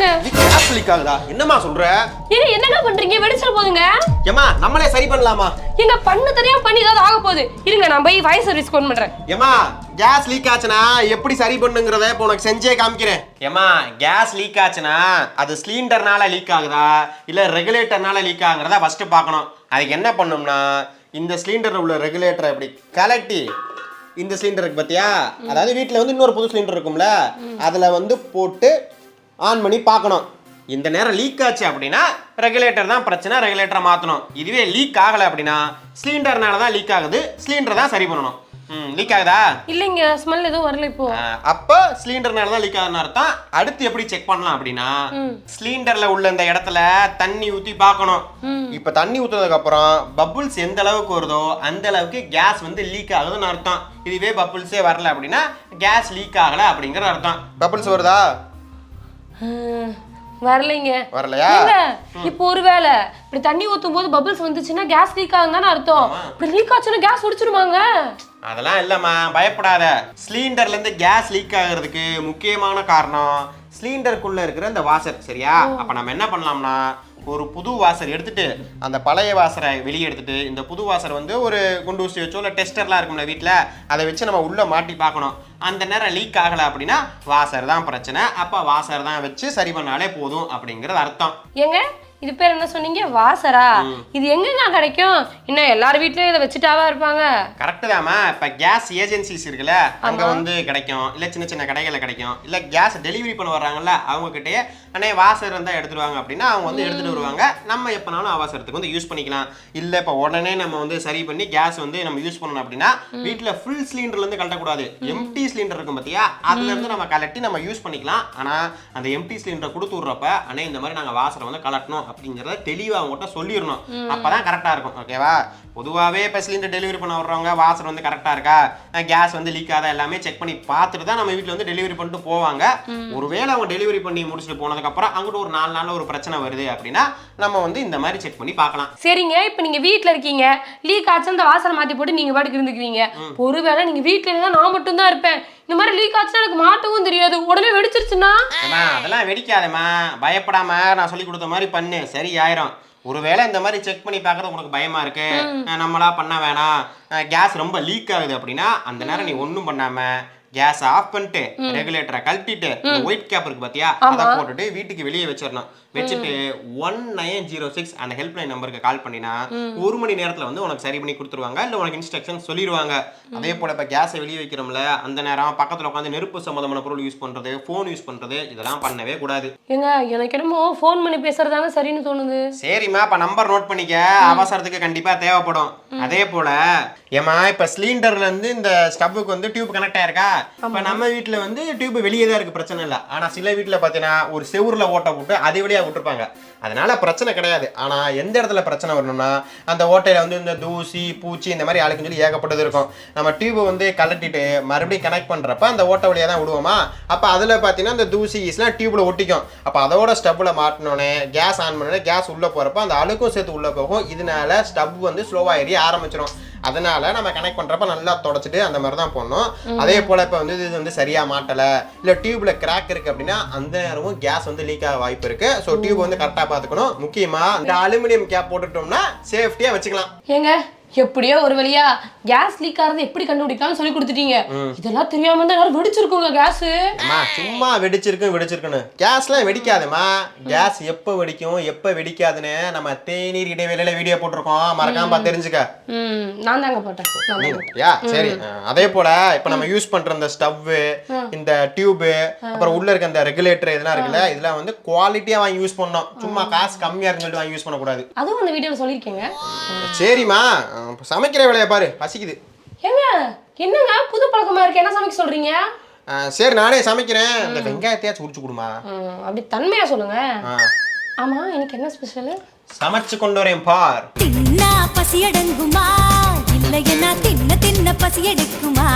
ஆகுதுங்க. Gas leak ஆகுதா? என்னம்மா சொல்ற? ஏங்க என்னங்க பண்றீங்க? வெடிச்சல் போகுதுங்க. ஏமா நம்மளே சரி பண்ணலாமா? ஏங்க பண்ணு தெரியாம பண்ணி ஏதாவது ஆக போகுது. இருங்க நான் போய் ஃபயர் சர்வீஸ் கால் பண்றேன். ஏமா கேஸ் லீக் ஆச்சுனா எப்படி சரி பண்ணுங்கறத இப்போ உனக்கு செஞ்சே காமிக்கிறேன். ஏமா கேஸ் லீக் ஆச்சுனா அது சிலிண்டர்னால லீக் ஆகுதா இல்ல ரெகுலேட்டர்னால லீக் ஆகுறதா ஃபர்ஸ்ட் பார்க்கணும். அதுக்கு என்ன பண்ணனும்னா இந்த சிலிண்டர்ல உள்ள ரெகுலேட்டரை இப்படி கலட்டி இந்த சிலிண்டர் இருக்கு பாத்தியா, அதாவது வீட்ல வந்து இன்னொரு புது சிலிண்டர் இருக்கும்ல, அதுல வந்து போட்டு ஆன் பண்ணி பார்க்கணும். இந்த நேரம் லீக் ஆச்சு அப்படின்னா ரெகுலேட்டர் தான் பிரச்சனை, ரெகுலேட்டரை மாற்றணும். இதுவே லீக் ஆகலை அப்படின்னா சிலிண்டர்னால தான் லீக் ஆகுது, சிலிண்டர் தான் சரி பண்ணணும். லீக் ஆகுதா? இல்லைங்க, ஸ்மெல் எதுவும் வரல இப்போ. அப்போ சிலிண்டர்னால தான் லீக் ஆகுதுன்னு அர்த்தம். அடுத்து எப்படி செக் பண்ணலாம் அப்படின்னா சிலிண்டர்ல உள்ள இந்த இடத்துல தண்ணி ஊற்றி பார்க்கணும். இப்போ தண்ணி ஊற்றுனதுக்கு அப்புறம் பபுள்ஸ் எந்த அளவுக்கு வருதோ அந்த அளவுக்கு கேஸ் வந்து லீக் ஆகுதுன்னு அர்த்தம். இதுவே பபுள்ஸே வரல அப்படின்னா கேஸ் லீக் ஆகலை அப்படிங்கிற அர்த்தம். பபுள்ஸ் வருதா? வரலைங்க. வரலையா? இப்போ ஒருவேளை இப்படி தண்ணி ஊத்தும் போது பபிள்ஸ் வந்துச்சுன்னா கேஸ் லீக் ஆகுதுன்னு அர்த்தம். இப்படி லீக் ஆச்சுன்னா கேஸ் வெடிச்சிருமாங்க? அதெல்லாம் இல்லம்மா, பயப்படாத. சிலிண்டர்ல இருந்து கேஸ் லீக் ஆகுறதுக்கு முக்கியமான காரணம் சிலிண்டருக்குள்ள இருக்கிற இந்த வாஷர். சரியா? அப்ப நம்ம என்ன பண்ணலாம்னா ஒரு புது வாஷர் எடுத்துட்டு அந்த பழைய வாஷரை வெளியே எடுத்துட்டு இந்த புது வாஷர் வந்து ஒரு குண்டு ஊசி வச்சோ இல்லை டெஸ்டர்லாம் இருக்கும்ல வீட்டில், அதை வச்சு நம்ம உள்ள மாட்டி பார்க்கணும். அந்த நேரம் லீக் ஆகலை அப்படின்னா வாஷர் தான் பிரச்சனை. அப்போ வாஷர் தான் வச்சு சரி பண்ணாலே போதும் அப்படிங்கிறது அர்த்தம். ஏங்க இது பேர் என்ன சொன்னீங்க? வாசரா? இது எங்கங்க கிடைக்கும்? இன்னும் எல்லார் வீட்லயும் இதை வச்சுட்டாவா இருப்பாங்க? கரெக்டு தாம்மா. இப்போ கேஸ் ஏஜென்சிஸ் இருக்குல்ல, அங்கே வந்து கிடைக்கும், இல்லை சின்ன சின்ன கடைகளில் கிடைக்கும், இல்லை கேஸ் டெலிவரி பண்ண வர்றாங்கல்ல அவங்ககிட்டயே அண்ணே வாசர் இருந்தால் எடுத்துருவாங்க அப்படின்னா அவங்க வந்து எடுத்துகிட்டு வருவாங்க. நம்ம எப்போனாலும் அவசரத்துக்கு வந்து யூஸ் பண்ணிக்கலாம். இல்லை இப்போ உடனே நம்ம வந்து சரி பண்ணி கேஸ் வந்து நம்ம யூஸ் பண்ணணும் அப்படின்னா வீட்டில் ஃபுல் சிலிண்டர்லேருந்து கலட்டக்கூடாது. எம்டி சிலிண்டர் இருக்கும் பார்த்தியா, அதுலேருந்து நம்ம கலட்டி நம்ம யூஸ் பண்ணிக்கலாம். ஆனால் அந்த எம்டி சிலிண்டரை கொடுத்து விட்றப்ப அண்ணே இந்த மாதிரி நாங்கள் வாசரை வந்து கலட்டணும் அப்படிங்கிறத தெளிவாக அவங்ககிட்ட சொல்லிடணும். அப்பதான் கரெக்டாக இருக்கும். ஓகேவா? பொதுவாகவே இப்போ சிலிண்டர் டெலிவரி பண்ண வர்றவங்க வாசர் வந்து கரெக்டாக இருக்கா, கேஸ் வந்து லீக் ஆகாத எல்லாமே செக் பண்ணி பார்த்துட்டு தான் நம்ம வீட்டில் வந்து டெலிவரி பண்ணிட்டு போவாங்க. ஒருவேளை அவங்க டெலிவரி பண்ணி முடிச்சுட்டு போனதுக்கப்புறம் அங்கிட்ட ஒரு 4 நாளில் ஒரு பிரச்சனை வருது அப்படின்னா நம்ம வந்து இந்த மாதிரி செக் பண்ணி பார்க்கலாம். சரிங்க, இப்போ நீங்கள் வீட்டில் இருக்கீங்க, லீக் ஆச்சு அந்த வாசரை மாற்றி போட்டு நீங்கள் பாட்டுக்கு இருந்துக்குவீங்க. ஒருவேளை நீங்கள் வீட்டில் இருந்தால் நான் மட்டும்தான் இருப்பேன், இந்த மாதிரி லீக் ஆச்சுன்னா எனக்கு மாட்டவும் தெரியாது, உடனே வெடிச்சிருச்சுன்னா? அதெல்லாம் வெடிக்காதேம்மா, பயப்படாம நான் சொல்லி கொடுத்த மாதிரி பண்ணு, சரி ஆயிரும். ஒருவேளை இந்த மாதிரி செக் பண்ணி பார்க்கறது உனக்கு பயமா இருக்கு, நம்மளா பண்ண வேணாம், கேஸ் ரொம்ப லீக் ஆகுது அப்படின்னா அந்த நேரம் நீ ஒன்றும் பண்ணாம கேஸ் ஆஃப் பண்ணிட்டு ரெகுலேட்டரை கழட்டிட்டு ஒயிட் கேப் இருக்கு பாத்தியா, அதை போட்டுட்டு வீட்டுக்கு வெளியே வச்சிடணும். வச்சுட்டு 1906 அந்த ஹெல்ப்லைன் நம்பருக்கு கால் பண்ணினா 1 மணி நேரத்தில் வந்து உனக்கு சரி பண்ணி கொடுத்துருவாங்க, இல்லை உனக்கு இன்ஸ்ட்ரக்ஷன் சொல்லிடுவாங்க. அதே போல் இப்போ கேஸை வெளியே வைக்கிறோம்ல, அந்த நேரம் பக்கத்தில் உட்காந்து நெருப்பு சம்மந்தமான பொருள் யூஸ் பண்ணுறது, ஃபோன் யூஸ் பண்ணுறது, இதெல்லாம் பண்ணவே கூடாது. ஏங்க எனக்கு என்னமோ ஃபோன் பண்ணி பேசுறதாங்க சரின்னு தோணுது. சரிம்மா, இப்போ நம்பர் நோட் பண்ணிக்க, அவசரத்துக்கு கண்டிப்பாக தேவைப்படும். அதே போல் ஏமா இப்போ சிலிண்டர்லேருந்து இந்த ஸ்டவ்வுக்கு வந்து டியூப் கனெக்ட் ஆயிருக்கா. இப்போ நம்ம வீட்டில் வந்து டியூப் வெளியே தான் இருக்குது, பிரச்சனை இல்லை. ஆனால் சில வீட்டில் பார்த்தீங்கன்னா ஒரு செவுரில் ஓட்டை போட்டு அதே வழியாக விட்டுருப்பாங்க, அதனால பிரச்சனை கிடையாது. ஆனால் எந்த இடத்துல பிரச்சனை வரணும்னா அந்த ஓட்டையில் வந்து இந்த தூசி பூச்சி இந்த மாதிரி ஆளுக்குன்னு சொல்லி ஏகப்பட்டது இருக்கும். நம்ம டியூபை வந்து கலட்டிட்டு மறுபடியும் கனெக்ட் பண்ணுறப்ப அந்த ஓட்டை வழியாக தான் விடுவோமா, அப்போ அதில் பார்த்தீங்கன்னா அந்த தூசி ஈஸ்லாம் டியூப்பில் ஒட்டிக்கும். அப்போ அதோட ஸ்டவ்வில் மாட்டினோடனே கேஸ் ஆன் பண்ணோடனே கேஸ் உள்ளே போகிறப்ப அந்த அழுக்கும் சேர்த்து உள்ளே போகும். இதனால ஸ்டவ் வந்து ஸ்லோவாக எரிய ஆரம்பிச்சிடும். அதனால நம்ம கனெக்ட் பண்றப்ப நல்லா தொடச்சிட்டு அந்த மாதிரி தான் போடணும். அதே போல இப்ப வந்து இது வந்து சரியா மாட்டல, இல்ல டியூப்ல கிராக் இருக்கு அப்படின்னா அந்த நேரமும் கேஸ் வந்து லீக் ஆக வாய்ப்பு இருக்கு. ஸோ டியூப் வந்து கரெக்டா பாத்துக்கணும். முக்கியமா இந்த அலுமினியம் கேப் போட்டுட்டோம்னா சேஃப்டியா வச்சுக்கலாம். ஏங்க எப்படியோ ஒரு வழியா கேஸ் லீக் ஆகிறது எப்படி கண்டுபிடிக்கலாம்னு சொல்லி கொடுத்துட்டீங்க. இதெல்லாம் தெரியாம தான் எல்லாரும் வெடிச்சிருக்குங்க கேஸ். சும்மா வெடிச்சிருக்குன்னு கேஸ்லாம் வெடிக்காதுமா. கேஸ் எப்போ வெடிக்கும் எப்போ வெடிக்காதுன்னு நம்ம தேநீர் இடைவேளையில வீடியோ போட்டிருக்கோம், மறக்காம தெரிஞ்சுக்க. நான் தாங்க போட்டேன். சரி, அதே போல இப்ப நம்ம யூஸ் பண்ற இந்த ஸ்டவ், இந்த டியூப், அப்புறம் உள்ள இருக்க இந்த ரெகுலேட்டர் இதெல்லாம் இருக்குல்ல, இதெல்லாம் வந்து குவாலிட்டியா வாங்கி யூஸ் பண்ணணும். சும்மா காசு கம்மியா இருக்குன்னு வாங்கி யூஸ் பண்ணக்கூடாது. அதுவும் அந்த வீடியோல சொல்லிருக்கீங்க. சரிம்மா, சமைக்கிற வேலையை பாரு, பசிக்குது. ஏங்க என்னங்க புது பழக்கமா இருக்கு, என்ன சமைக்க சொல்றீங்க? சரி நானே சமைக்கிறேன், இந்த வெங்காயத்தையாச்சும் உரிச்சு கொடுமா. அப்படி தன்மையா சொல்லுங்க. ஆமா எனக்கு என்ன ஸ்பெஷல்? சமைச்சு கொண்டு வரேன் பார். தின்னா பசி அடங்குமா, இல்லையா தின்ன தின்ன பசி எடுக்குமா?